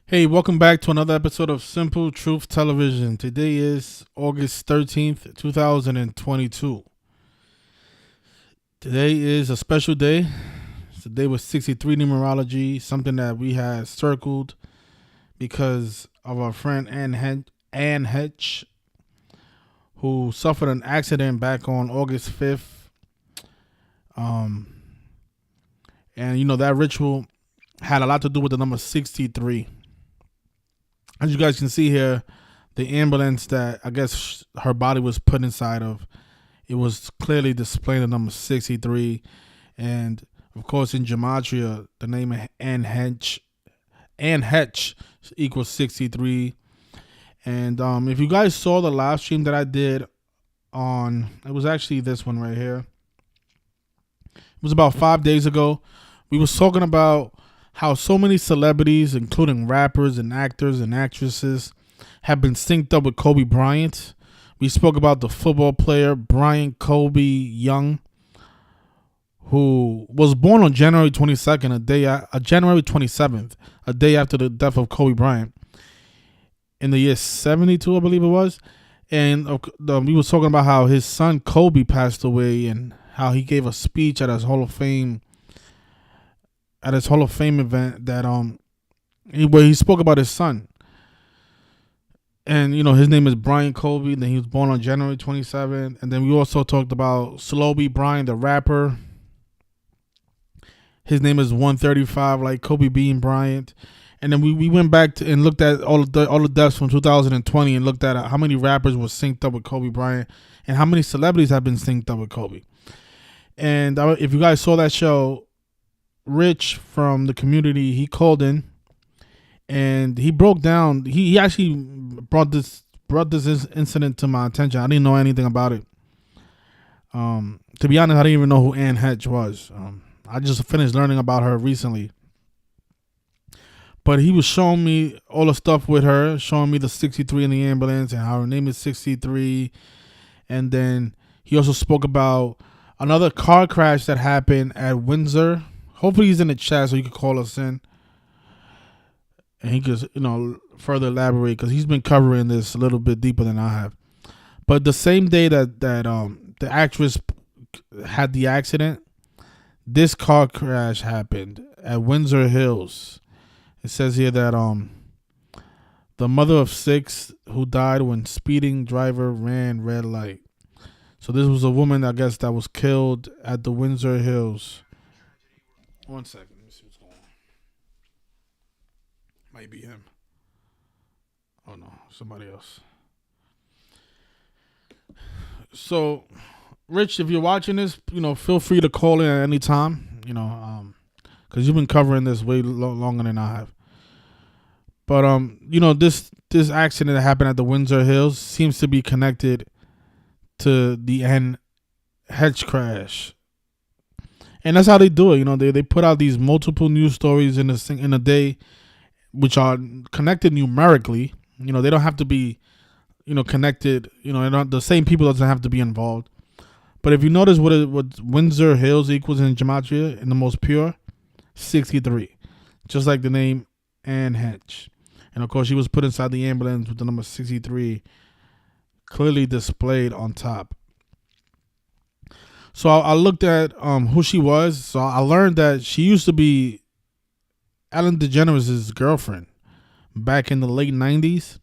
Hey, welcome back to another episode of Simple Truth Television. Today is August 13th, 2022. Today is a special day. It's a day with 63 numerology, something that we had circled because of our friend Ann Heche, who suffered an accident back on August 5th. And that ritual had a lot to do with the number 63. As you guys can see here, the ambulance that I guess her body was put inside of, it was clearly displaying the number 63. And of course, in gematria, the name Ann Heche equals 63. And if you guys saw the live stream that I did it was actually this one right here. It was about 5 days ago. We was talking about how so many celebrities, including rappers and actors and actresses, have been synced up with Kobe Bryant. We spoke about the football player Bryant Kobe Young, who was born on January 22nd, January 27th, a day after the death of Kobe Bryant, in the year 72, I believe it was. And we was talking about how his son Kobe passed away and how he gave a speech at his Hall of Fame event that where he spoke about his son. And his name is Bryant Kobe, and then he was born on January 27th. And then we also talked about Slobie Bryant, the rapper. His name is 135, like Kobe Bean Bryant. And then we went back and looked at all the deaths from 2020 and looked at how many rappers were synced up with Kobe Bryant and how many celebrities have been synced up with Kobe. And if you guys saw that show, Rich from the community, he called in and he broke down. He actually brought this incident to my attention. I didn't know anything about it. To be honest, I didn't even know who Ann Heche was. I just finished learning about her recently. But he was showing me all the stuff with her, showing me the 63 in the ambulance and how her name is 63. And then he also spoke about another car crash that happened at Windsor. Hopefully he's in the chat so he could call us in and he could, further elaborate because he's been covering this a little bit deeper than I have. But the same day that the actress had the accident, this car crash happened at Windsor Hills. It says here that the mother of 6 who died when speeding driver ran red light. So this was a woman, I guess, that was killed at the Windsor Hills. 1 second. Let me see what's going on. Might be him. Oh, no. Somebody else. So, Rich, if you're watching this, feel free to call in at any time, because you've been covering this way longer than I have. But, this accident that happened at the Windsor Hills seems to be connected to the Ann Heche crash. And that's how they do it. They put out these multiple news stories in a day, which are connected numerically. They don't have to be, connected. The same people doesn't have to be involved. But if you notice what Windsor Hills equals in gematria, in the most pure, 63, just like the name Ann Heche. And of course, she was put inside the ambulance with the number 63 clearly displayed on top. So I looked at who she was. So I learned that she used to be Ellen DeGeneres' girlfriend back in the late 90s.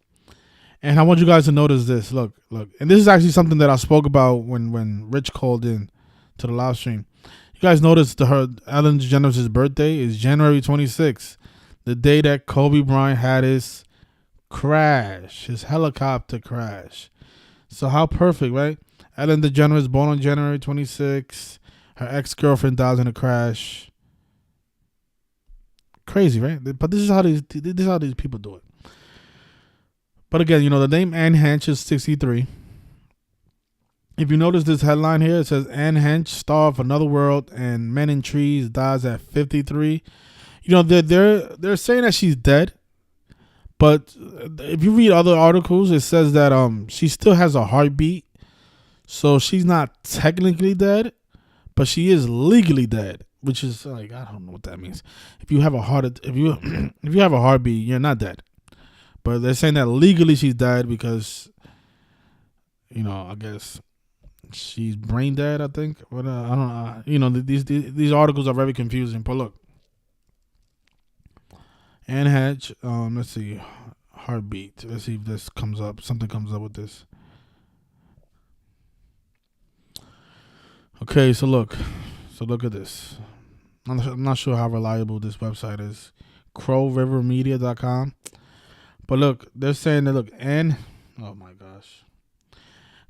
And I want you guys to notice this. Look. And this is actually something that I spoke about when Rich called in to the live stream. You guys noticed her Ellen DeGeneres' birthday is January 26th, the day that Kobe Bryant had his crash, his helicopter crash. So how perfect, right? Ellen DeGeneres born on January 26th. Her ex-girlfriend dies in a crash. Crazy, right? But this is how these people do it. But again, the name Ann Heche is 63. If you notice this headline here, it says Ann Heche, star of Another World and Men in Trees, dies at 53. They're saying that she's dead. But if you read other articles, it says that she still has a heartbeat. So she's not technically dead, but she is legally dead, which is like, I don't know what that means. If you have a if you if you have a heartbeat, you're not dead. But they're saying that legally she's dead because, I guess she's brain dead. I think. But I don't know. These articles are very confusing. But look, Anne Heche. Let's see, heartbeat. Let's see if this comes up. Something comes up with this. Okay, so look at this. I'm not sure how reliable this website is. crowrivermedia.com. But look, they're saying that, look, oh my gosh. It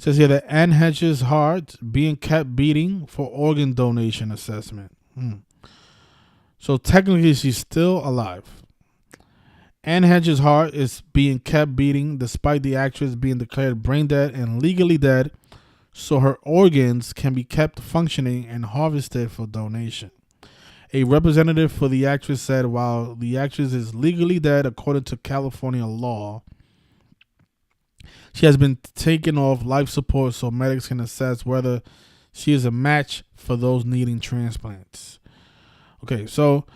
says here that Anne Heche's heart being kept beating for organ donation assessment. So technically she's still alive. Anne Heche's heart is being kept beating despite the actress being declared brain dead and legally dead, so her organs can be kept functioning and harvested for donation. A representative for the actress said while the actress is legally dead according to California law, she has been taken off life support so medics can assess whether she is a match for those needing transplants. Okay, so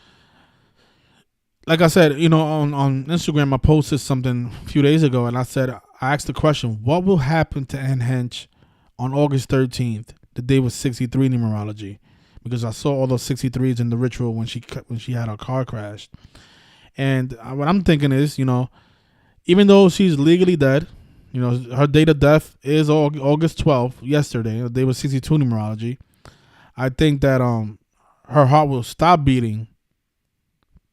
like I said, on Instagram I posted something a few days ago and I asked the question, what will happen to Anne Heche on August 13th, the day was 63 numerology? Because I saw all those 63s in the ritual when she had her car crash. And what I'm thinking is, even though she's legally dead, her date of death is August 12th, yesterday, the day was 62 numerology. I think that her heart will stop beating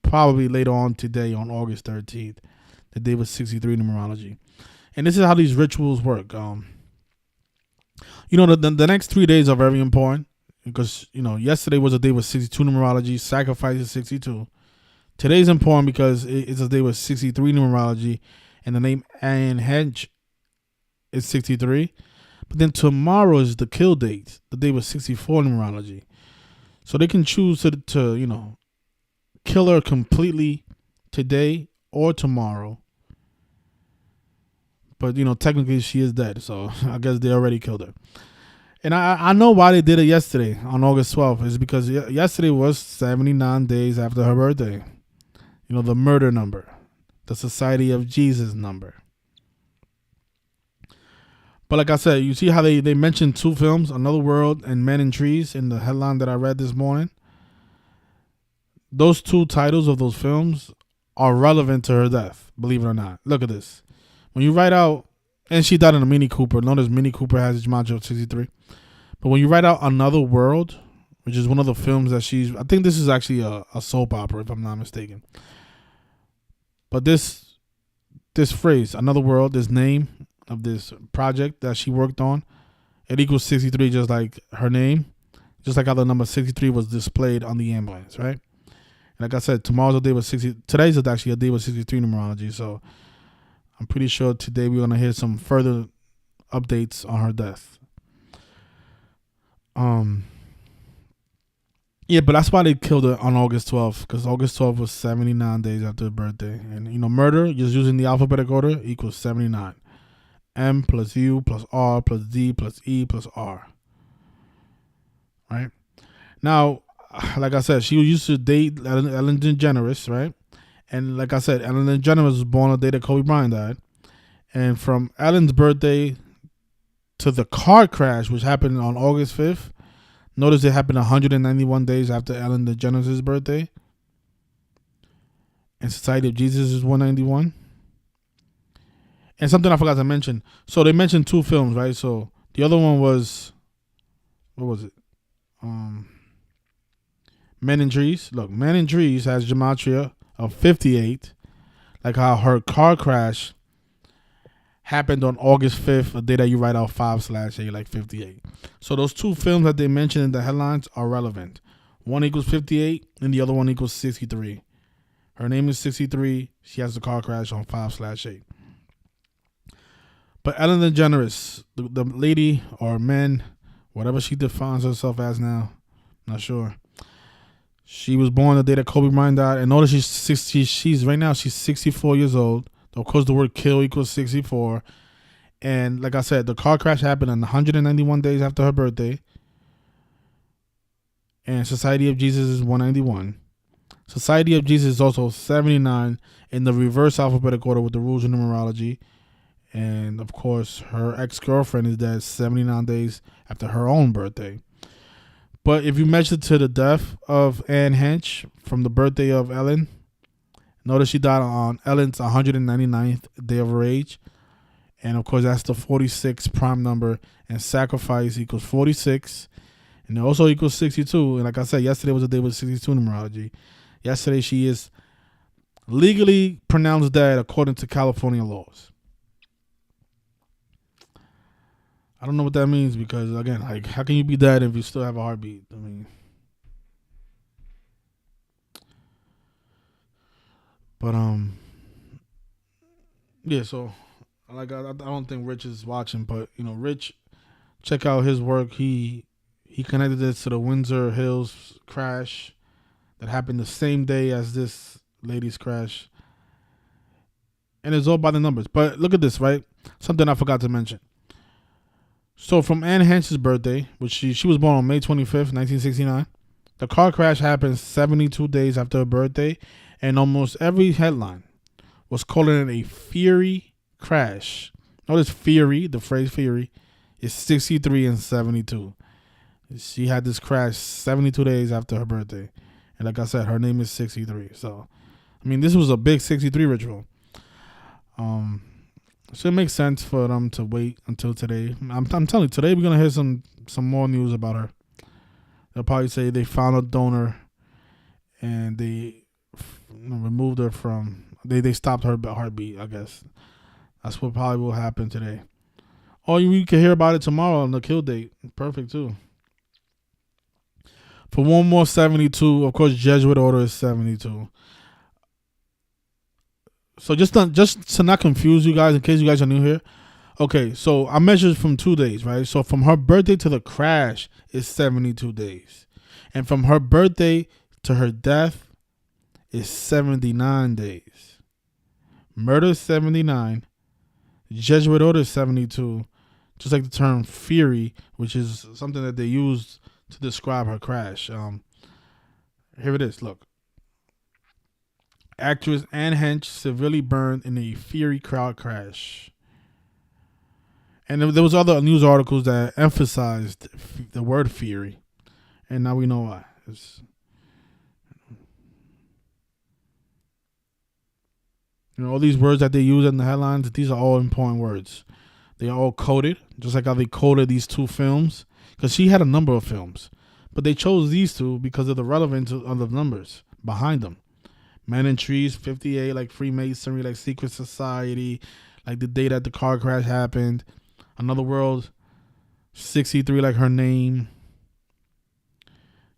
probably later on today on August 13th, the day was 63 numerology. And this is how these rituals work. The next 3 days are very important. Because, yesterday was a day with 62 numerology, sacrifice is 62. Today's important because it's a day with 63 numerology, and the name Anne Heche is 63. But then tomorrow is the kill date, the day with 64 numerology. So they can choose to kill her completely today or tomorrow. But, technically she is dead, so I guess they already killed her. And I know why they did it yesterday on August 12th. Is because yesterday was 79 days after her birthday. The murder number. The Society of Jesus number. But like I said, you see how they mentioned two films, Another World and Men in Trees, in the headline that I read this morning? Those two titles of those films are relevant to her death, believe it or not. Look at this. When you write out, and she died in a Mini Cooper. Notice Mini Cooper has a Gematria of 63. But when you write out Another World, which is one of the films that I think this is actually a soap opera, if I'm not mistaken. But this phrase, Another World, this name of this project that she worked on, it equals 63, just like her name. Just like how the number 63 was displayed on the ambulance, right? And like I said, tomorrow's a day with 60. Today's actually a day with 63 numerology, so I'm pretty sure today we're going to hear some further updates on her death. Yeah, but that's why they killed her on August 12th, because August 12th was 79 days after her birthday. And, murder, just using the alphabetic order, equals 79. M plus U plus R plus D plus E plus R. Right? Now, like I said, she used to date Ellen DeGeneres, right? And like I said, Ellen DeGeneres was born the day that Kobe Bryant died. And from Ellen's birthday to the car crash, which happened on August 5th, notice it happened 191 days after Ellen DeGeneres' birthday. And Society of Jesus is 191. And something I forgot to mention. So they mentioned two films, right? So the other one was, what was it? Men in Trees. Look, Men in Trees has Gematria of 58. Like how her car crash happened on August 5th, the day that you write out 5/8, like 58. So those two films that they mentioned in the headlines are relevant. One equals 58 and the other one equals 63. Her name is 63. She has the car crash on 5/8. But Ellen DeGeneres, the lady or man, whatever she defines herself as now, not sure. She was born the day that Kobe Bryant died. And notice she's right now, she's 64 years old. Of course, the word kill equals 64. And like I said, the car crash happened on 191 days after her birthday. And Society of Jesus is 191. Society of Jesus is also 79 in the reverse alphabetic order with the rules of numerology. And of course, her ex-girlfriend is dead 79 days after her own birthday. But if you measure to the death of Anne Heche from the birthday of Ellen, notice she died on Ellen's 199th day of her age. And of course, that's the 46 prime number. And sacrifice equals 46. And it also equals 62. And like I said, yesterday was a day with 62 numerology. Yesterday, she is legally pronounced dead according to California laws. I don't know what that means because, again, like, how can you be dead if you still have a heartbeat? I mean, but yeah. So, like, I don't think Rich is watching, but Rich, check out his work. He connected this to the Windsor Hills crash that happened the same day as this lady's crash, and it's all by the numbers. But look at this, right? Something I forgot to mention. So from Anne Hench's birthday, which she was born on May 25th, 1969, the car crash happened 72 days after her birthday, and almost every headline was calling it a Fury crash. Notice Fury, the phrase Fury, is 63 and 72. She had this crash 72 days after her birthday. And like I said, her name is 63. So, I mean, this was a big 63 ritual. So it makes sense for them to wait until today. I'm telling you, today we're going to hear some more news about her. They'll probably say they found a donor and they removed her from, they stopped her heartbeat, I guess. That's what probably will happen today. Or you can hear about it tomorrow on the kill date. Perfect, too. For one more 72, of course, Jesuit order is 72. So just to not confuse you guys, in case you guys are new here. Okay, so I measured from 2 days, right? So from her birthday to the crash is 72 days. And from her birthday to her death is 79 days. Murder is 79. Jesuit order is 72. Just like the term Fury, which is something that they used to describe her crash. Here it is. Look. Actress Anne Heche severely burned in a Fury crowd crash. And there was other news articles that emphasized the word Fury. And now we know why. All these words that they use in the headlines, these are all important words. They are all coded, just like how they coded these two films. Because she had a number of films. But they chose these two because of the relevance of the numbers behind them. Men in Trees, 58, like Freemasonry, like Secret Society, like the day that the car crash happened. Another World, 63, like her name.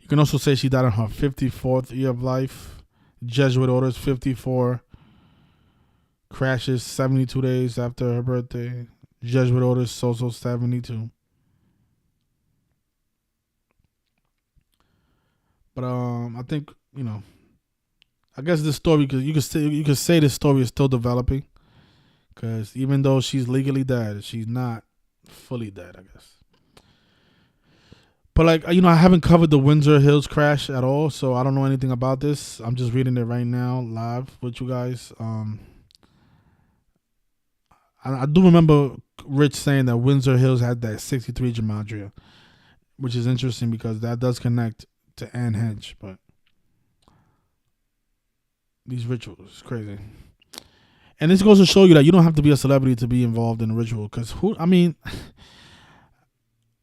You can also say she died in her 54th year of life. Jesuit orders, 54. Crashes, 72 days after her birthday. Jesuit orders, also 72. But I think, I guess this story, because you could say this story is still developing, because even though she's legally dead, she's not fully dead, I guess. But like, I haven't covered the Windsor Hills crash at all, so I don't know anything about this. I'm just reading it right now live with you guys. I do remember Rich saying that Windsor Hills had that 63 gematria, which is interesting because that does connect to Anne Heche, but these rituals is crazy. And this goes to show you that you don't have to be a celebrity to be involved in a ritual. Because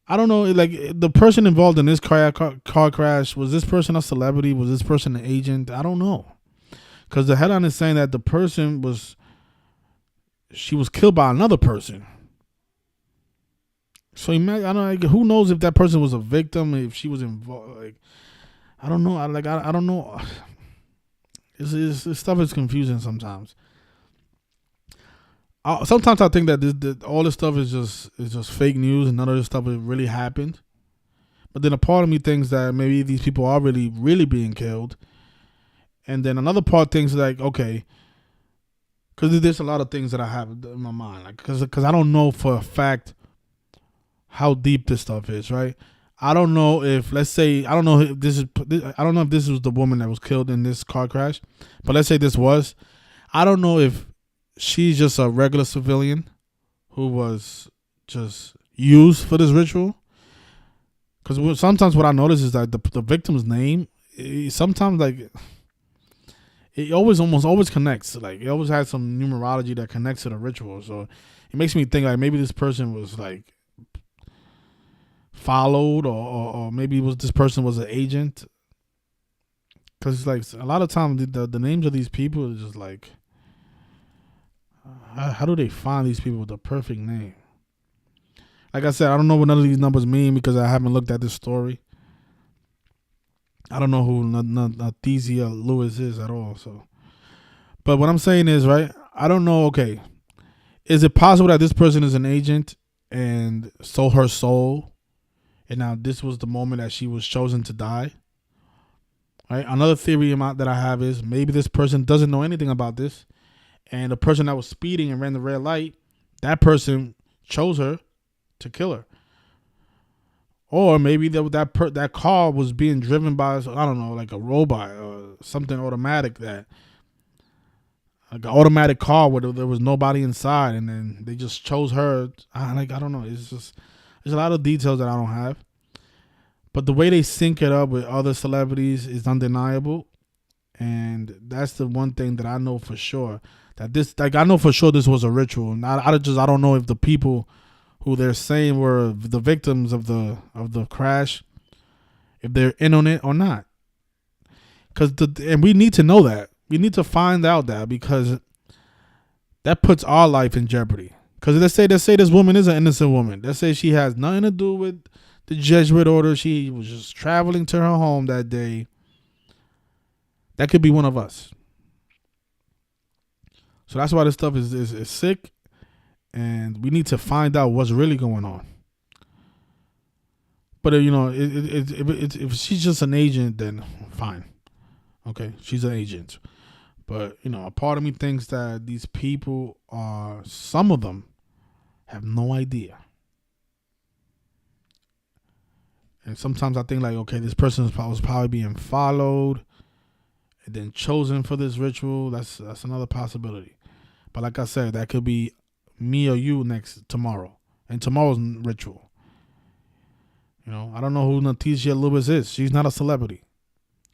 I don't know, like the person involved in this car crash, was this person a celebrity? Was this person an agent? I don't know. Because the headline is saying that the person was killed by another person. So imagine, I don't know, like, who knows if that person was a victim, if she was involved. Like, I don't know. I don't know. This stuff is confusing sometimes. Sometimes I think that all this stuff is just fake news and none of this stuff really happened. But then a part of me thinks that maybe these people are really, really being killed. And then another part thinks like, okay, because there's a lot of things that I have in my mind, like because I don't know for a fact how deep this stuff is, right? I don't know if, let's say, I don't know if this is, I don't know if this was the woman that was killed in this car crash, but let's say this was. I don't know if she's just a regular civilian who was just used for this ritual. Because sometimes what I notice is that the victim's name, sometimes like it almost always connects. Like it always has some numerology that connects to the ritual. So it makes me think like maybe this person was like followed, or maybe this person was an agent. Because like a lot of times the names of these people is just like, how do they find these people with the perfect name? Like I said, I don't know what none of these numbers mean because I haven't looked at this story. I don't know who Nathesia Lewis is at all. So, but what I'm saying is, right? I don't know. Okay, is it possible that this person is an agent and sold her soul, and now this was the moment that she was chosen to die? Right. Another theory that I have is maybe this person doesn't know anything about this, and the person that was speeding and ran the red light, that person chose her to kill her. Or maybe that car was being driven by, I don't know, like a robot or something automatic, like an automatic car where there was nobody inside, and then they just chose her. I don't know. It's just there's a lot of details that I don't have, but the way they sync it up with other celebrities is undeniable, and that's the one thing that I know for sure. I know for sure this was a ritual, and I don't know if the people who they're saying were the victims of the crash, if they're in on it or not. And we need to know that. We need to find out that, because that puts our life in jeopardy. Because let's say this woman is an innocent woman. Let's say she has nothing to do with the Jesuit order. She was just traveling to her home that day. That could be one of us. So that's why this stuff is sick. And we need to find out what's really going on. But if she's just an agent, then fine. Okay, she's an agent. But a part of me thinks that these people some of them have no idea. And sometimes I think like, okay, this person was probably being followed and then chosen for this ritual. That's another possibility. But like I said, that could be me or you tomorrow. And tomorrow's ritual. I don't know who Nathesia Lewis is. She's not a celebrity.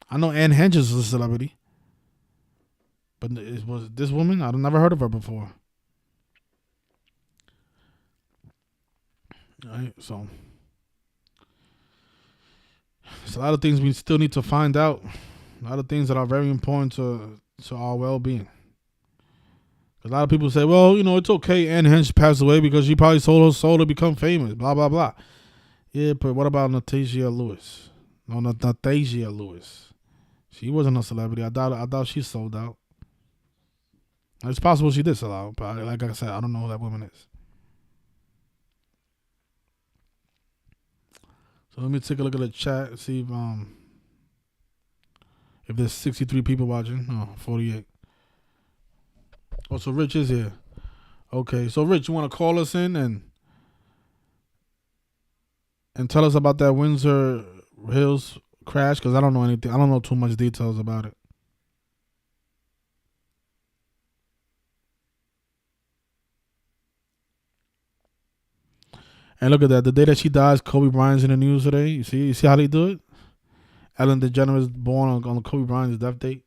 I know Anne Heche is a celebrity. But was this woman? I've never heard of her before. All right, so there's a lot of things we still need to find out. A lot of things that are very important to our well-being. A lot of people say, well, it's okay. Anne Heche passed away because she probably sold her soul to become famous. Blah blah blah. Yeah, but what about Nathesia Lewis? No, not Nathesia Lewis. She wasn't a celebrity. I doubt she sold out. It's possible she did sell out, but like I said, I don't know who that woman is. So let me take a look at the chat and see if there's 63 people watching. Oh, 48. Oh, so Rich is here. Okay, so Rich, you want to call us in and tell us about that Windsor Hills crash? Because I don't know anything. I don't know too much details about it. And look at that. The day that she dies, Kobe Bryant's in the news today. You see how they do it? Ellen DeGeneres born on Kobe Bryant's death date.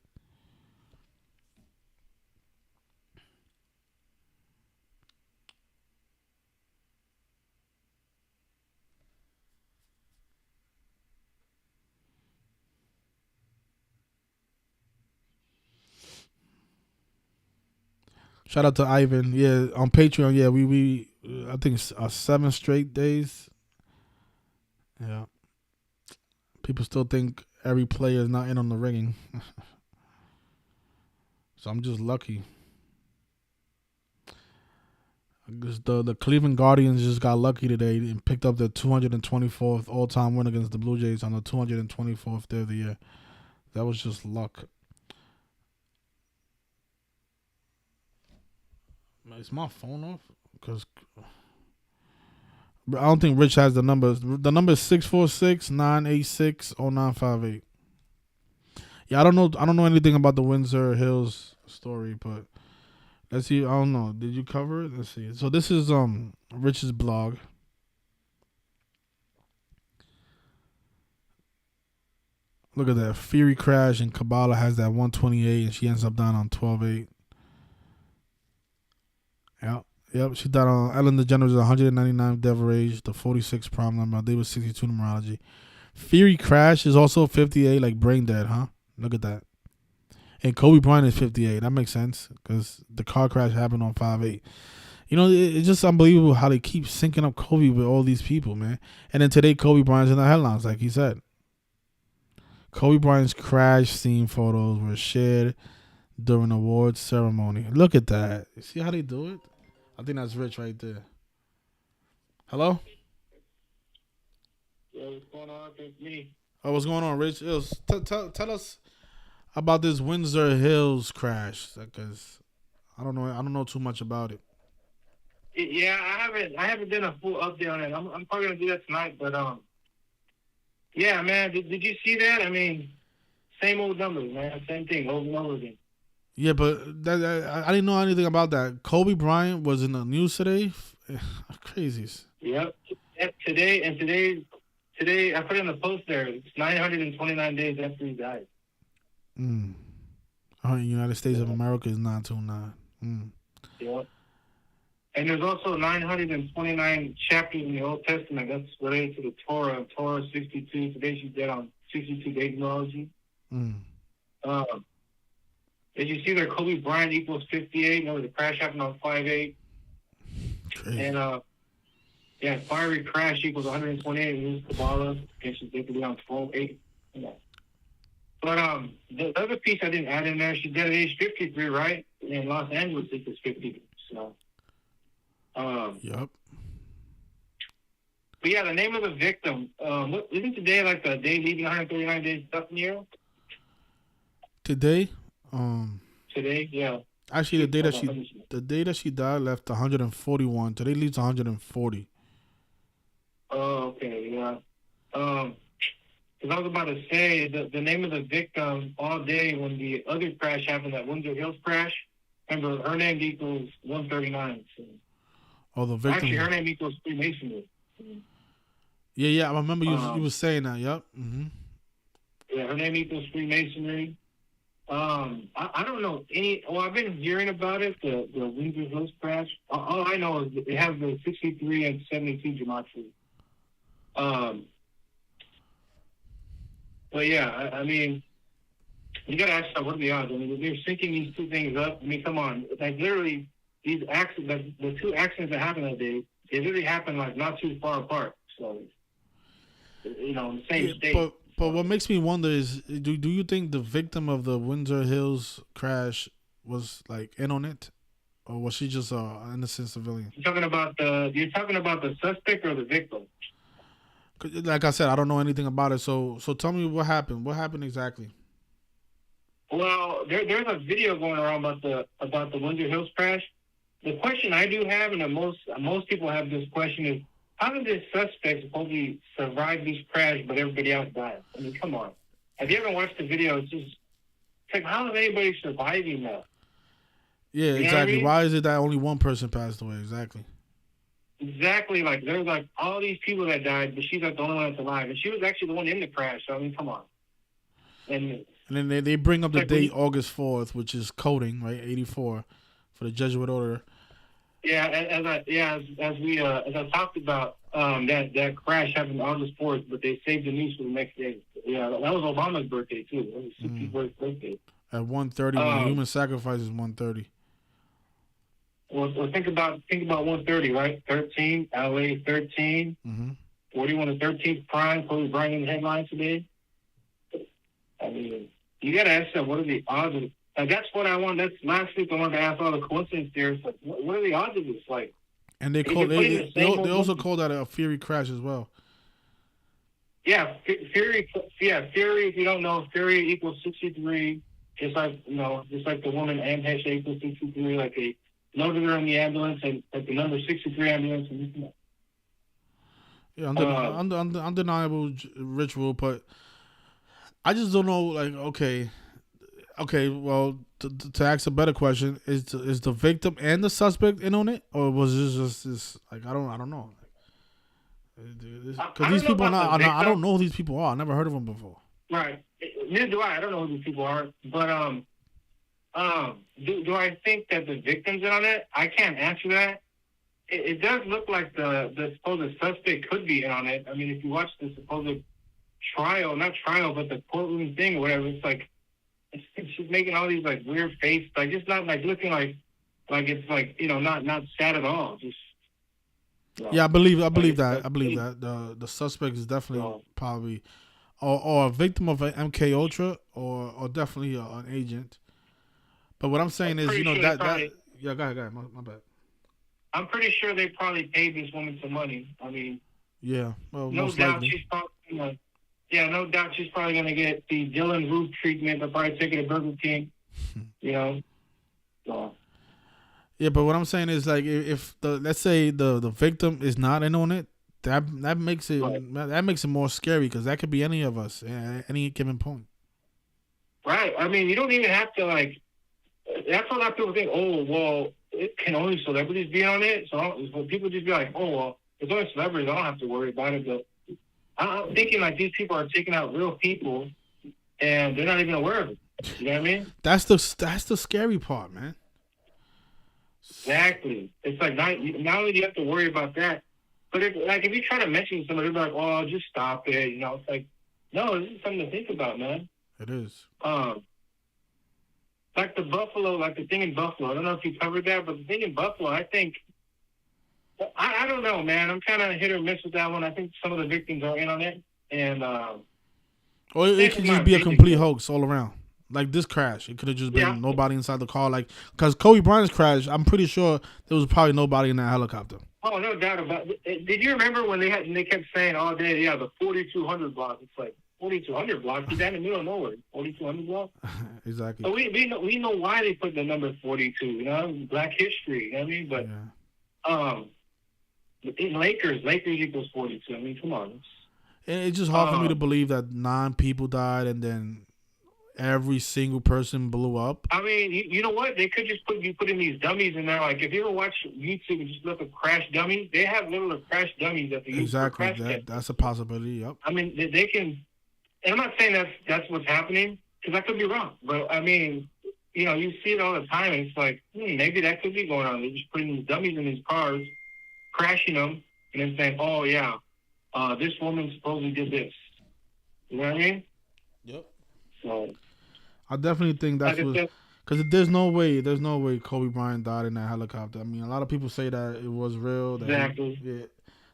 Shout out to Ivan. Yeah, on Patreon. Yeah, we I think it's 7 straight days. Yeah. People still think every player is not in on the rigging. So I'm just lucky. The Cleveland Guardians just got lucky today and picked up the 224th all-time win against the Blue Jays on the 224th day of the year. That was just luck. Is my phone off? Because I don't think Rich has the numbers. The number is 646-986-0958. Yeah, I don't know. I don't know anything about the Windsor Hills story, but let's see. I don't know. Did you cover it? Let's see. So this is Rich's blog. Look at that. Fury crash and Kabbalah has that 128 and she ends up down on 12-8. Yep. Yep. She died on Ellen DeGeneres 199 Devil Age, the 46 prime number. They was 62 numerology. Fury crash is also 58, like brain dead, huh? Look at that. And Kobe Bryant is 58. That makes sense because the car crash happened on 5-8. You know, it's just unbelievable how they keep syncing up Kobe with all these people, man. And then today, Kobe Bryant's in the headlines, like he said. Kobe Bryant's crash scene photos were shared during the awards ceremony. Look at that. You see how they do it? I think that's Rich right there. Hello? Yeah, what's going on? It's me. Oh, what's going on, Rich? Tell us about this Windsor Hills crash, because I don't know too much about it. Yeah, I haven't done a full update on it. I'm probably gonna do that tonight, but yeah, man, did you see that? I mean, same old numbers, man, same thing over and over again. Yeah, but I didn't know anything about that. Kobe Bryant was in the news today. Crazies. Yep. Today I put in the post there. It's 929 days after he died. United States of America is 929. Yep. And there's also 929 chapters in the Old Testament that's related to the Torah. Torah 62. Today she's dead on 62 days numerology. As you see there, Kobe Bryant equals 58. You know, the crash happened on 5-8. And yeah, fiery crash equals 128. And this is Kabbalah. And she's dead today on 12-8. Yeah. But the other piece I didn't add in there, she's dead at age 53, right? In Los Angeles, it was 50. So. Yep. But yeah, the name of the victim. Isn't today like the day leaving 139 days stuff in the year? Today? Today, yeah. Actually, the day that she died left 141. Today leaves 140. Oh, okay, yeah. Because I was about to say the name of the victim all day when the other crash happened, that Windsor Hills crash. Remember, her name equals 139. So. Oh, the victim. Actually, her name equals Freemasonry. Yeah. I remember you were saying that. Yep. Mm-hmm. Yeah, her name equals Freemasonry. I don't know any. Well, I've been hearing about it. The Windsor Hills crash. All I know is it has the 63 and 72 gematria. But yeah, I mean, you gotta ask yourself, what are the odds? I mean, they're syncing these two things up. I mean, come on, like literally. These accidents, the two accidents that happened that day, they really happened like not too far apart. So, you know, in the same state. But what makes me wonder is, do you think the victim of the Windsor Hills crash was like in on it, or was she just an innocent civilian? You're talking about the suspect or the victim? Like I said, I don't know anything about it. So tell me what happened. What happened exactly? Well, there's a video going around about the Windsor Hills crash. The question I do have, and most people have this question, is how did this suspect supposedly survive this crash, but everybody else died? I mean, come on. Have you ever watched the video? It's like, how is anybody surviving that? Yeah, you exactly. I mean? Why is it that only one person passed away? Exactly. Exactly. Like, there's like all these people that died, but she's like the only one that's alive. And she was actually the one in the crash. So, I mean, come on. And then they bring up the date August 4th, which is coding, right? 84 for the Jesuit order. Yeah, as I talked about, that crash happened August 4th, but they saved the news for the next day. Yeah, that was Obama's birthday too. That was his 61st birthday. At 1:30, when human sacrifice is 1:30. Well, think about 1:30, right? 13, LA 13. 41 to 13th prime, Kobe Bryant in the headlines today. I mean, you got to ask yourself, what are the odds of it? Like, that's what I want. That's last week I wanted to ask all the coincidence theorists. Like, what are the odds of this? Like, and they also call that a Fury crash as well. Yeah, Fury. Yeah, Fury. If you don't know, Fury equals 63. Just like the woman and Heche equals 63. Like they loaded her in the ambulance and like the number 63 ambulance. And Yeah, Um, undeniable ritual, but I just don't know. Like, okay. Well, to ask a better question, is the victim and the suspect in on it, or was this just this? Like, I don't know. Because I these don't know people about the I don't victim. know who these people are. I never heard of them before. Right. Neither do I. I don't know who these people are. But do I think that the victim's in on it? I can't answer that. It does look like the supposed suspect could be in on it. I mean, if you watch the supposed trial, not trial, but the courtroom thing or whatever, it's like it's just making all these like weird faces, like just not like looking like it's like not sad at all. Just Yeah, I like believe it's that. like I believe that the suspect is definitely so, probably or a victim of an MK Ultra or definitely an agent. But what I'm I'm saying is, pretty sure that yeah, go ahead, my bad. I'm pretty sure they probably paid this woman some money. I mean, Yeah, well, no most doubt likely. she's probably yeah, no doubt she's probably gonna get the Dylan Roof treatment. They'll probably take her to Burger King. You know, so Yeah, but what I'm saying is like if the let's say the victim is not in on it, that makes it but more scary because that could be any of us at any given point. right. I mean, you don't even have to like. That's what a lot of people think. Oh, well, it can only celebrities be on it. So people just be like, oh, well, it's only celebrities. I don't have to worry about it. But I'm thinking like these people are taking out real people and they're not even aware of it. You know what I mean? That's the scary part, man. Exactly. It's like not only do you have to worry about that, but if you try to mention somebody, they're like, oh, just stop it. You know, it's like, no, this is something to think about, man. It is. Like the Buffalo, like the thing in Buffalo. I don't know if you covered that, but the thing in Buffalo, I think, I don't know, man. I'm kind of hit or miss with that one. I think some of the victims are in on it, and Or it could just be a complete hoax all around. Like this crash, it could have just been nobody inside the car. Like, because Kobe Bryant's crash, I'm pretty sure there was probably nobody in that helicopter. Oh, no doubt about it. Did you remember when they kept saying all day, yeah, the 4200 block? It's like 4200 block. He's in the middle of nowhere. 4200 block. Exactly. So we know why they put the number 42. You know, Black history. You know what I mean? But in Lakers equals 42. I mean, come on. It's just hard for me to believe that 9 people died and then every single person blew up. I mean, you know what? They could just put in these dummies in there. Like, if you ever watch YouTube and just look at crash dummies, they have little crash dummies that they use for crash tests. That's a possibility, yep. I mean, they can... And I'm not saying that's what's happening, because I could be wrong. But, I mean, you see it all the time, and it's like, maybe that could be going on. They're just putting these dummies in these cars, crashing them, and then saying, oh, yeah, this woman supposedly did this. You know what I mean? Yep. So... I definitely think that's what, because there's no way Kobe Bryant died in that helicopter. I mean, a lot of people say that it was real. Exactly.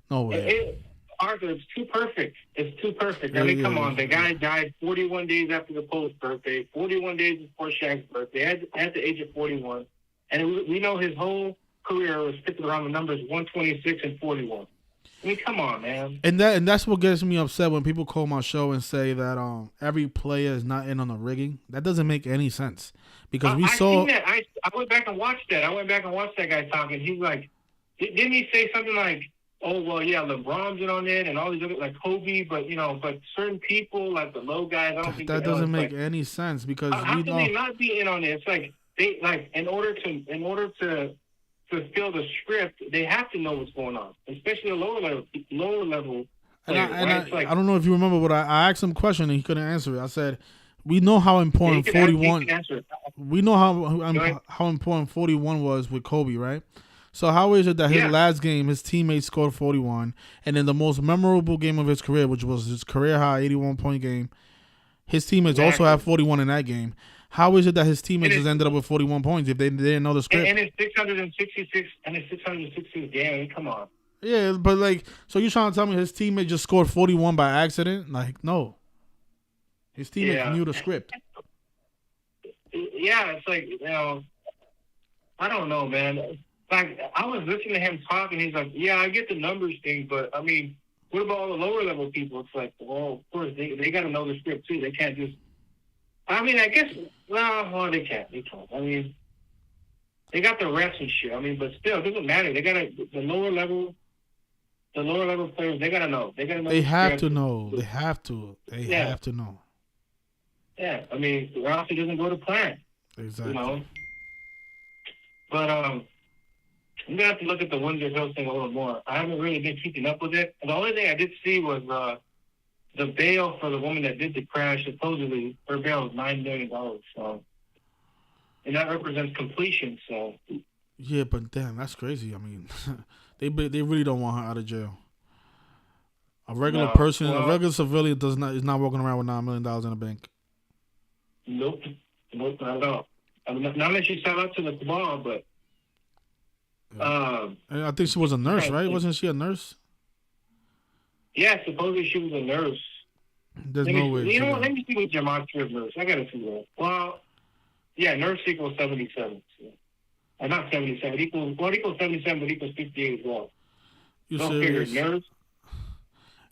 No way. Arthur, it's too perfect. It's too perfect. I mean, come on. The guy died 41 days after the Pope's birthday, 41 days before Shaq's birthday, at the age of 41. And we know his whole career was sticking around the numbers 126 and 41. I mean, come on, man. And that's what gets me upset when people call my show and say that every player is not in on the rigging. That doesn't make any sense because we saw. Seen that. I went back and watched that. I went back and watched that guy talking. He's like, didn't he say something like, "Oh well, yeah, LeBron's in on it and all these other like Kobe, but but certain people like the low guys, I don't think that doesn't make any sense because how can they not be in on it? It's like they in order to fulfill the script, they have to know what's going on, especially the lower level. I don't know if you remember, but I asked him a question and he couldn't answer it. I said, "We know how important 41. We know how important 41 was with Kobe, right? So how is it that his last game, his teammates scored 41, and in the most memorable game of his career, which was his career high 81-point game, his teammates also had 41 in that game? How is it that his teammates just ended up with 41 points if they didn't know the script? And it's 666 game. Come on. Yeah, but so you're trying to tell me his teammate just scored 41 by accident? Like, no. His teammate knew the script. Yeah, it's like, I don't know, man. Like, I was listening to him talk, and he's like, yeah, I get the numbers thing, but, I mean, what about all the lower level people? It's like, well, of course, they got to know the script, too. They can't just... I mean, I guess, they can't. They can't. I mean, they got the refs and shit. I mean, but still, it doesn't matter. They got the lower level the lower level players, they gotta know. They gotta know They the have to script. know. They have to. They Yeah, have to know. yeah. I mean, or else it doesn't go to plan. You Exactly. know. But I'm gonna have to look at the Windsor Hills thing a little more. I haven't really been keeping up with it. The only thing I did see was the bail for the woman that did the crash. Supposedly, her bail was $9 million. So, and that represents completion. So, Yeah, but damn, that's crazy. I mean, they really don't want her out of jail. A regular no. person, a Well, regular civilian is not walking around with $9 million in the bank. nope, nope, not at all. I mean, not that she sell out to the cabal, but Yeah. And I think she was a nurse, right? Wasn't she a nurse? yeah, supposedly she was a nurse. There's no way. You know what? Let me see what gematria of nurse. I gotta see that. Well, yeah, nurse equals 77. So. Not 77. It equals 77, but equals 58 as well. You Go figure. serious? Nurse.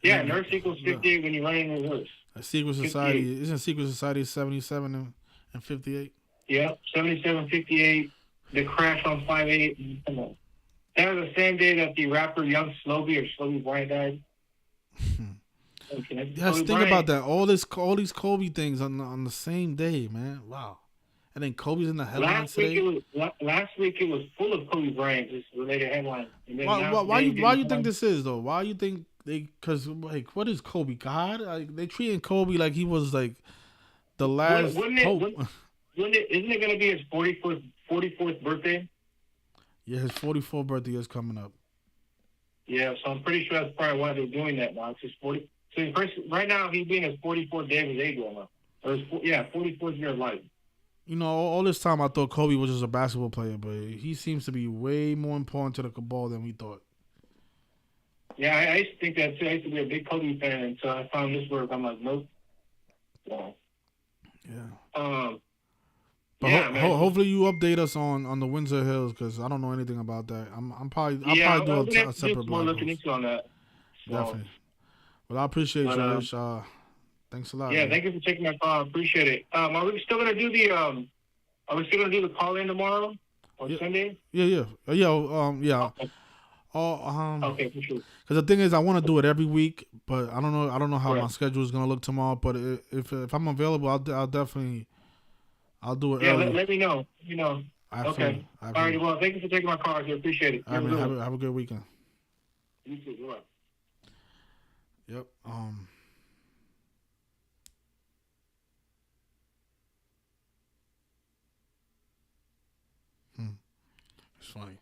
Yeah, nurse equals 58 when you're running in reverse. A secret society isn't secret society 77 and 58. Yep, 77, 58. The crash on 5/8. Come on. That was the same day that the rapper Young Slowby Bryant died. Okay. Yes, think about that. All these Kobe things on the same day, man. Wow. And then Kobe's in the headlines today. Last week it was full of Kobe Bryant just related headlines. And then Why you think this is though? Why you think they? Because like, what is Kobe? God, like, they treating Kobe like he was like the last hope. Isn't it going to be his 44th birthday? Yeah, his 44th birthday is coming up. Yeah, so I'm pretty sure that's probably why they're doing that now. It's his 40. So right now he's being his 44th day of his age right now. Or 44th year of life. You know, all this time I thought Kobe was just a basketball player, but he seems to be way more important to the cabal than we thought. Yeah, I used to think that too. I used to be a big Kobe fan until I found this work. I'm like, nope. Yeah. But hopefully you update us on the Windsor Hills because I don't know anything about that. I'll probably do a separate blog looking into on that. So. Definitely. Well, I appreciate you, Rich. Thanks a lot. Yeah, man. thank you for taking my call. I appreciate it. Are we still gonna do the call in tomorrow or Sunday? Yeah. Okay. Okay, for sure. Because the thing is, I want to do it every week, but I don't know how my schedule is gonna look tomorrow. But if I'm available, I'll definitely do it early. Let me know. Okay. All right. Well, thank you for taking my call. I appreciate it. All right, man. Have a good weekend. You too. Bye. Yep. It's funny.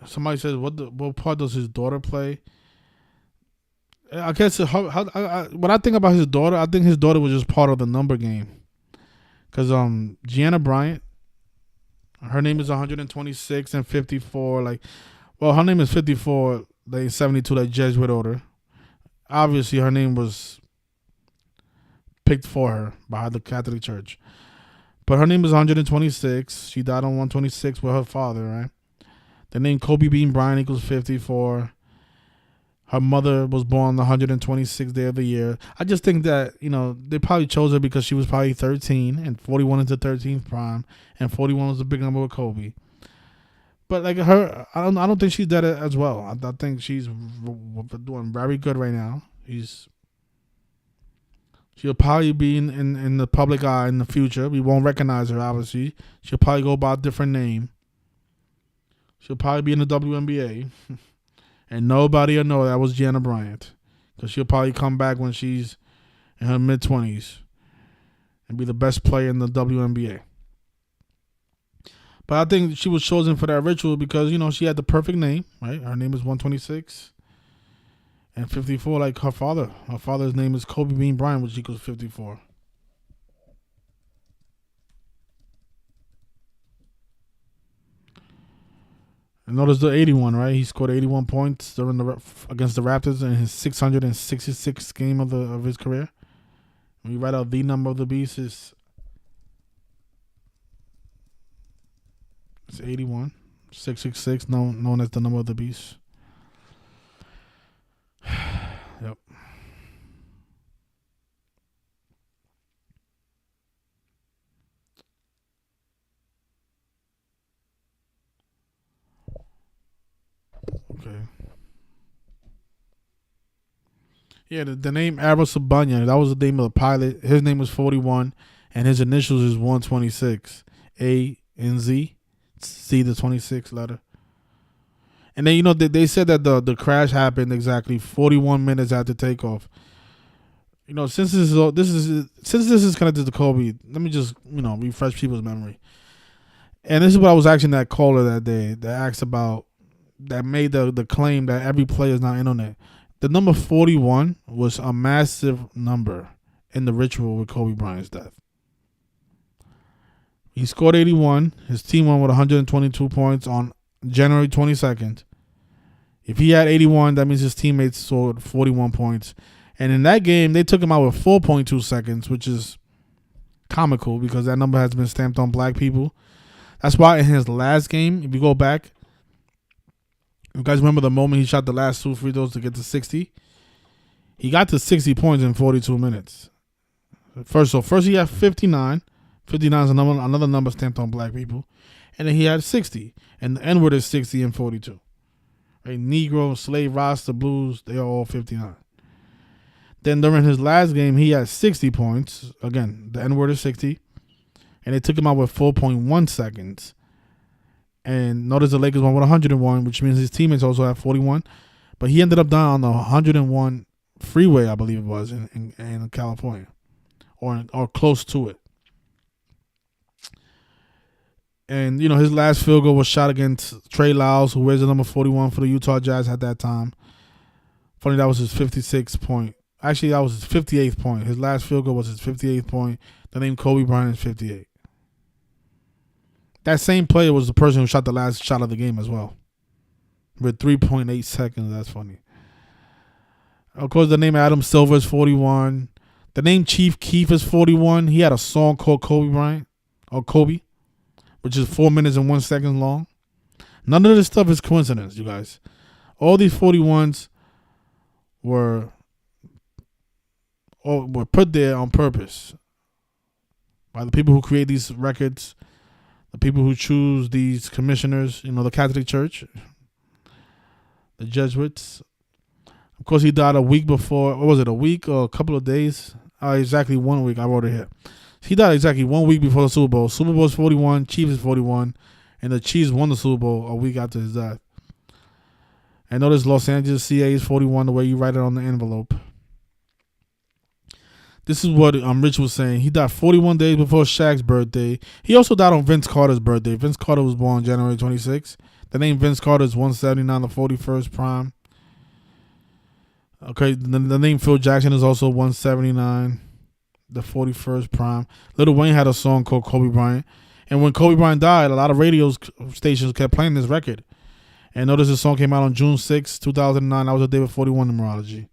Somebody says, what part does his daughter play? I guess when I think about his daughter, I think his daughter was just part of the number game. Because Gianna Bryant, her name is 126 and 54. Like, well, her name is 54, like 72, like Jesuit order. Obviously, her name was picked for her by the Catholic Church. But her name is 126. She died on 126 with her father, right? The name Kobe Bean Bryant equals 54. Her mother was born the 126th day of the year. I just think that, they probably chose her because she was probably 13 and 41 is the 13th prime and 41 was the big number with Kobe. But like her, I don't think she's dead as well. I think she's doing very good right now. She'll probably be in the public eye in the future. We won't recognize her, obviously. She'll probably go by a different name. She'll probably be in the WNBA. And nobody will know that was Gianna Bryant. Because she'll probably come back when she's in her mid-20s and be the best player in the WNBA. But I think she was chosen for that ritual because, she had the perfect name, right? Her name is 126 and 54 like her father. Her father's name is Kobe Bean Bryant, which equals 54. And notice the 81, right? He scored 81 points against the Raptors in his 666th game of his career. When you write out the number of the beast, it's 81. 666, known as the number of the beast. Yep. Okay. Yeah, the name Arasabanya, that was the name of the pilot. His name was 41, and his initials is 126. A and Z. C, the 26 letter. And then, they said that the crash happened exactly 41 minutes after takeoff. Since this is connected to Kobe, let me just, refresh people's memory. And this is what I was asking that caller that day that asked about, that made the claim that every player is not in on it. The number 41 was a massive number in the ritual with Kobe Bryant's death. He scored 81. His team won with 122 points on January 22nd. If he had 81, that means his teammates scored 41 points. And in that game, they took him out with 4.2 seconds, which is comical because that number has been stamped on black people. That's why in his last game, if you go back, you guys remember the moment he shot the last 2 free throws to get to 60? He got to 60 points in 42 minutes. First he had 59. 59 is another number stamped on black people. And then he had 60. And the N-word is 60 and 42. Right? Negro, slave, Rasta, blues, they are all 59. Then during his last game, he had 60 points. Again, the N-word is 60. And they took him out with 4.1 seconds. And notice the Lakers won with 101, which means his teammates also had 41. But he ended up down on the 101 freeway, I believe it was, in California. Or close to it. And, his last field goal was shot against Trey Lyles, who wears the number 41 for the Utah Jazz at that time. Funny, that was his 56th point. Actually, that was his 58th point. His last field goal was his 58th point. The name Kobe Bryant is 58. That same player was the person who shot the last shot of the game as well. With 3.8 seconds. That's funny. Of course, the name Adam Silver is 41. The name Chief Keef is 41. He had a song called Kobe Bryant. Or Kobe. Which is 4 minutes and 1 second long. None of this stuff is coincidence, you guys. All these 41s were put there on purpose. By the people who create these records. The people who choose these commissioners, the Catholic Church, the Jesuits. Of course, he died a week before. What was it, a week or a couple of days? Exactly 1 week. I wrote it here. He died exactly 1 week before the Super Bowl. Super Bowl is 41, Chiefs is 41, and the Chiefs won the Super Bowl a week after his death. And notice Los Angeles CA is 41 the way you write it on the envelope. This is what Rich was saying. He died 41 days before Shaq's birthday. He also died on Vince Carter's birthday. Vince Carter was born January 26th. The name Vince Carter is 179, the 41st prime. Okay, the name Phil Jackson is also 179, the 41st prime. Lil Wayne had a song called Kobe Bryant. And when Kobe Bryant died, a lot of radio stations kept playing this record. And notice the song came out on June 6, 2009. That was the day of 41 numerology.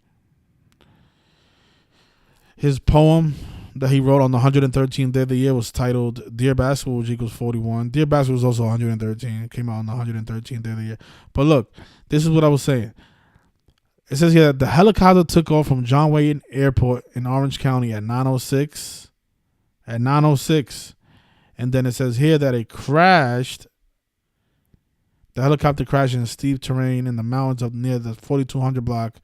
His poem that he wrote on the 113th day of the year was titled Dear Basketball, which equals 41. Dear Basketball was also 113. It came out on the 113th day of the year. But look, this is what I was saying. It says here that the helicopter took off from John Wayne Airport in Orange County at 9:06. At 9:06. And then it says here that it crashed. The helicopter crashed in steep terrain in the mountains up near the 4200 block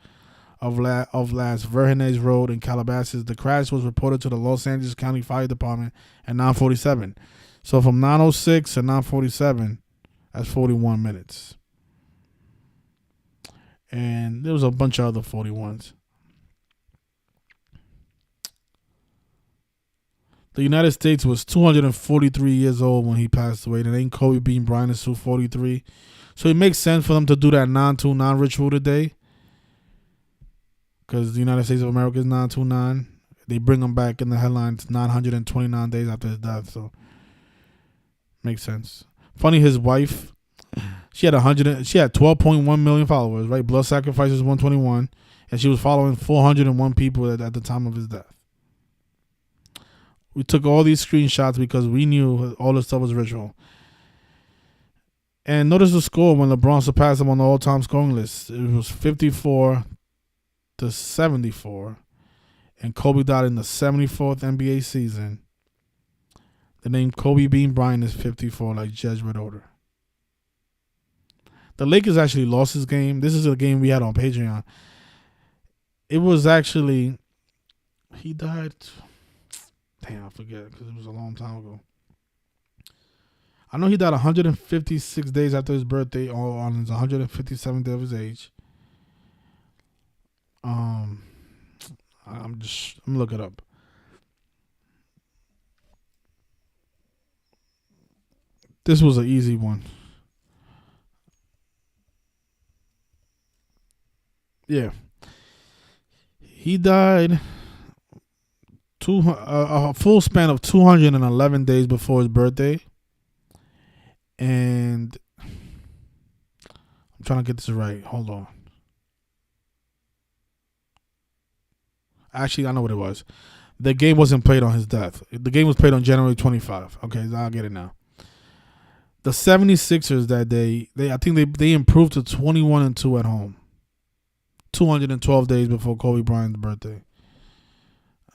of Las Virgenes Road in Calabasas. The crash was reported to the Los Angeles County Fire Department at 9:47. So from 9:06 to 9:47, that's 41 minutes. And there was a bunch of other 41s. The United States was 243 years old when he passed away. The name Kobe Bean Bryant is 243. So it makes sense for them to do that 929 ritual today. Because the United States of America is 929. They bring him back in the headlines 929 days after his death. So makes sense. Funny, his wife, she had 12.1 million followers, right? Blood Sacrifices 121. And she was following 401 people at the time of his death. We took all these screenshots because we knew all this stuff was ritual. And notice the score when LeBron surpassed him on the all-time scoring list. It was 54-74. And Kobe died in the 74th NBA season. The name Kobe Bean Bryant is 54, like Jesuit order. The Lakers actually lost this game. This is a game we had on Patreon. It was actually, he died. Damn, I forget because it was a long time ago. I know he died 156 days after his birthday, or on his 157th day of his age. I'm look it up. This was an easy one. Yeah, he died a full span of 211 days before his birthday, and I'm trying to get this right. Hold on. Actually, I know what it was. The game wasn't played on his death. The game was played on January 25. Okay, I'll get it now. The 76ers that day, I think they improved to 21-2 at home. 212 days before Kobe Bryant's birthday.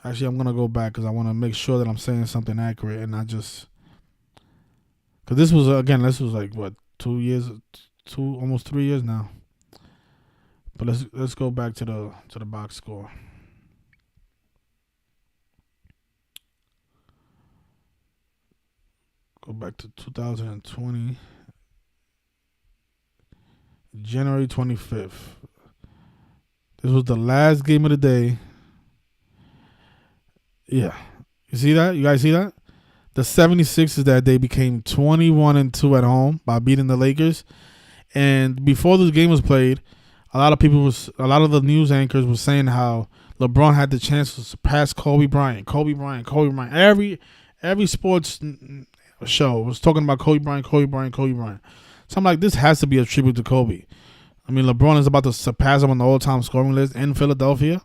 Actually, I'm gonna go back because I want to make sure that I'm saying something accurate and not just. Because this was like what, 2 years, almost 3 years now. But let's go back to the box score. Go back to 2020, January 25th. This was the last game of the day. Yeah. You see that? You guys see that? The 76ers that day became 21-2 at home by beating the Lakers. And before this game was played, a lot of the news anchors were saying how LeBron had the chance to surpass Kobe Bryant. Every sports show was talking about Kobe Bryant. So I'm like, this has to be a tribute to Kobe. I mean, LeBron is about to surpass him on the all-time scoring list in Philadelphia.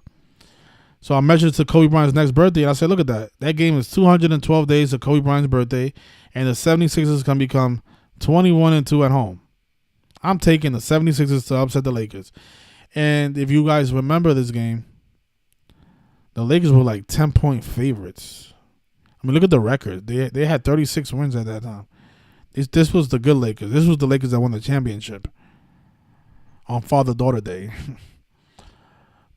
So I measured to Kobe Bryant's next birthday, and I said, look at that. That game is 212 days to Kobe Bryant's birthday, and the 76ers can become 21-2 at home. I'm taking the 76ers to upset the Lakers. And if you guys remember this game, the Lakers were like 10-point favorites. I mean, look at the record. They had 36 wins at that time. This was the good Lakers. This was the Lakers that won the championship on Father-Daughter Day.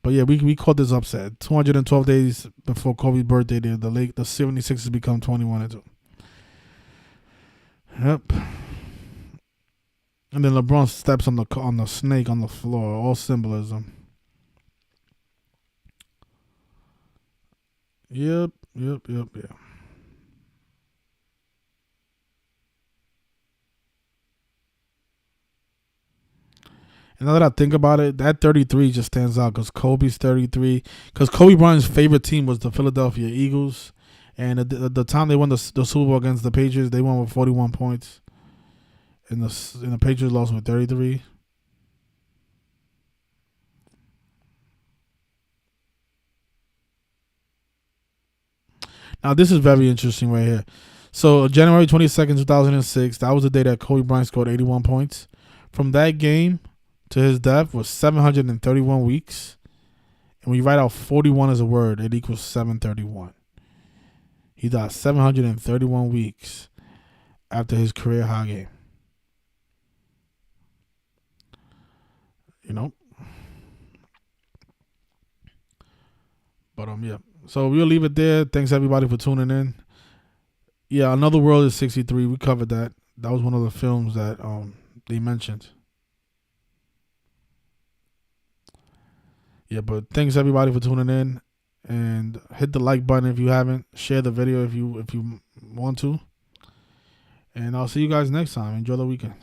But yeah, we called this upset. 212 days before Kobe's birthday, the 76ers become 21-2. Yep. And then LeBron steps on the snake on the floor. All symbolism. Yep. And now that I think about it, that 33 just stands out because Kobe's 33. Because Kobe Bryant's favorite team was the Philadelphia Eagles. And the time they won the Super Bowl against the Patriots, they won with 41 points. And the Patriots lost with 33. Now, this is very interesting right here. So, January 22nd, 2006, that was the day that Kobe Bryant scored 81 points. From that game to his death was 731 weeks. And when you write out 41 as a word, it equals 731. He died 731 weeks after his career high game. You know? But yeah. So we'll leave it there. Thanks everybody for tuning in. Yeah, Another World is 63. We covered that. That was one of the films that they mentioned. Yeah, but thanks everybody for tuning in, and hit the like button if you haven't. Share the video if you want to, and I'll see you guys next time. Enjoy the weekend.